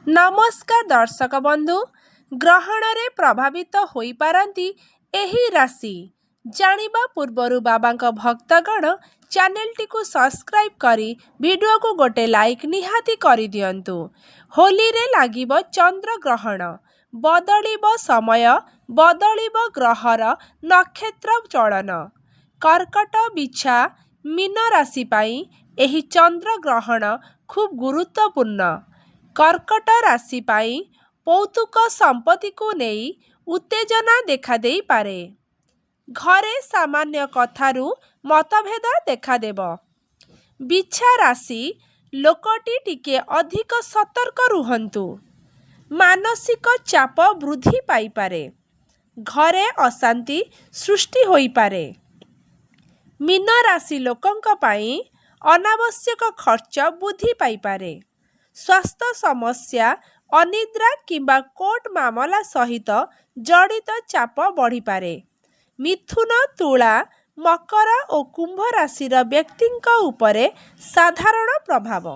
नमस्कार दर्शक बंधु, ग्रहण रे प्रभावित होई पारंती एही राशि जानिबा पूर्वरु बाबांक भक्तगण चैनल टी को सब्सक्राइब करी वीडियो को गोटे लाइक निहाती करी दियंतु। होली रे लागिबो चंद्र ग्रहण, बदलिबो समय, बदलिबो ग्रहर नक्षत्र चलन। कर्कट बिछा मीन राशि पाई एही चंद्र ग्रहण खूब गुरुत्वपूर्ण। कर्कट राशि पाई पौतुक संपत्ति को नहीं उत्तेजना देखा देई पारे। घरे सामान्य कथारू मतभेद देखादेव। बिछा राशि लोकटी टिके अधिक सतर्क रुहंतु। मानसिक चाप वृद्धि पाई पारे। घरे अशांति सृष्टि होई पारे। मीन राशि लोकंक पाई अनावश्यक खर्च वृद्धि पाई पारे। स्वास्थ्य समस्या, अनिद्रा किंबा कोर्ट मामला सहित जड़ित चाप बढ़ी पारे। मिथुन, तुला, मकर और कुंभ राशिर व्यक्तिंक उपरे साधारण प्रभाव।